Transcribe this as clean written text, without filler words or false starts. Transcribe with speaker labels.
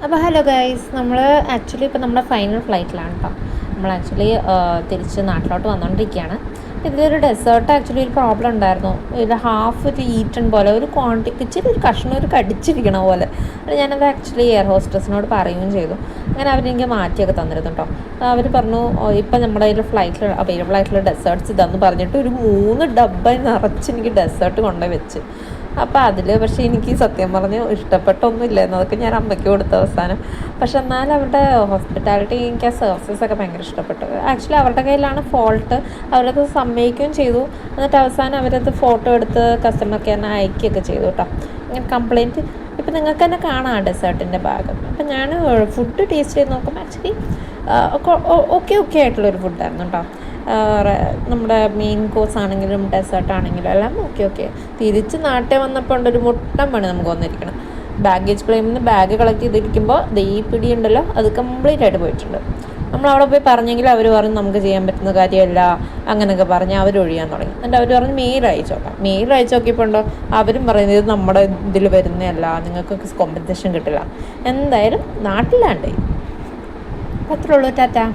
Speaker 1: അപ്പോൾ hello guys, നമ്മൾ actually ഇപ്പോൾ നമ്മുടെ ഫൈനൽ ഫ്ലൈറ്റിലാണ് കേട്ടോ. നമ്മൾ ആക്ച്വലി തിരിച്ച് നാട്ടിലോട്ട് വന്നുകൊണ്ടിരിക്കുകയാണ്. ഇതിലൊരു ഡെസേർട്ട് ആക്ച്വലി ഒരു പ്രോബ്ലം ഉണ്ടായിരുന്നു. ഇത് ഹാഫ് ഒരു ഈറ്റൺ പോലെ ഒരു ഇച്ചിരി ഒരു കഷ്ണം ഒരു കടിച്ചിരിക്കണ പോലെ. ഞാനത് ആക്ച്വലി എയർ ഹോസ്റ്റസിനോട് പറയുകയും ചെയ്തു. അങ്ങനെ അവരെനിക്ക് മാറ്റിയൊക്കെ തന്നിരുന്നു കേട്ടോ. അവർ പറഞ്ഞു ഇപ്പം നമ്മുടെ കയ്യിൽ ഫ്ലൈറ്റിൽ അവൈലബിൾ ആയിട്ടുള്ള ഡെസേർട്ട്സ് ഇതെന്ന് പറഞ്ഞിട്ട് ഒരു 3 ഡബ്ബ നിറച്ച് എനിക്ക് ഡെസേർട്ട് കൊണ്ടുപോയി വെച്ച്. അപ്പോൾ അതിൽ പക്ഷേ എനിക്ക് സത്യം പറഞ്ഞ് ഇഷ്ടപ്പെട്ടൊന്നുമില്ലായിരുന്നു. അതൊക്കെ ഞാൻ അമ്മയ്ക്ക് കൊടുത്ത അവസാനം. പക്ഷെ എന്നാലും അവരുടെ ഹോസ്പിറ്റാലിറ്റി, എനിക്ക് ആ സർവീസസൊക്കെ ഭയങ്കര ഇഷ്ടപ്പെട്ടു. ആക്ച്വലി അവരുടെ കയ്യിലാണ് ഫോൾട്ട്. അവരത് സമ്മതിക്കുകയും ചെയ്തു. എന്നിട്ട് അവസാനം അവരത് ഫോട്ടോ എടുത്ത് കസ്റ്റമർ കെയറിനെ അയക്കുകയൊക്കെ ചെയ്തു കേട്ടോ. ഇങ്ങനെ കംപ്ലയിൻറ്റ് ഇപ്പം നിങ്ങൾക്ക് തന്നെ കാണാം ഡെസേർട്ടിൻ്റെ ഭാഗം. അപ്പം ഞാൻ ഫുഡ് ടേസ്റ്റ് ചെയ്ത് നോക്കുമ്പോൾ ആക്ച്വലി ഓക്കെ ആയിട്ടുള്ളൊരു ഫുഡായിരുന്നു കേട്ടോ. നമ്മുടെ മെയിൻ കോഴ്സ് ആണെങ്കിലും ഡെസേർട്ട് ആണെങ്കിലും എല്ലാം ഓക്കെ. തിരിച്ച് നാട്ടിൽ വന്നപ്പോൾ ഉണ്ടൊരു മുട്ടം പണി നമുക്ക് വന്നിരിക്കണം. ബാഗേജ് ക്ലെയിമിൽ നിന്ന് ബാഗ് കളക്ട് ചെയ്തിരിക്കുമ്പോൾ ഈ പിടി ഉണ്ടല്ലോ, അത് കംപ്ലീറ്റ് ആയിട്ട് പോയിട്ടുണ്ട്. നമ്മളവിടെ പോയി പറഞ്ഞെങ്കിൽ അവർ പറഞ്ഞു നമുക്ക് ചെയ്യാൻ പറ്റുന്ന കാര്യമല്ല, അങ്ങനെയൊക്കെ പറഞ്ഞ് അവർ ഒഴിയാൻ തുടങ്ങി. എന്നിട്ട് അവർ പറഞ്ഞ് മെയിൽ അയച്ചോക്കാം. മെയിൽ അയച്ചു നോക്കിയപ്പോൾ ഉണ്ടോ അവരും പറയുന്നത് ഇത് നമ്മുടെ ഇതിൽ വരുന്നതല്ല, നിങ്ങൾക്കൊക്കെ കോമ്പൻസേഷൻ കിട്ടില്ല. എന്തായാലും നാട്ടിലാണ്ടേ. അത്രേ ഉള്ളൂ. ടാറ്റാ.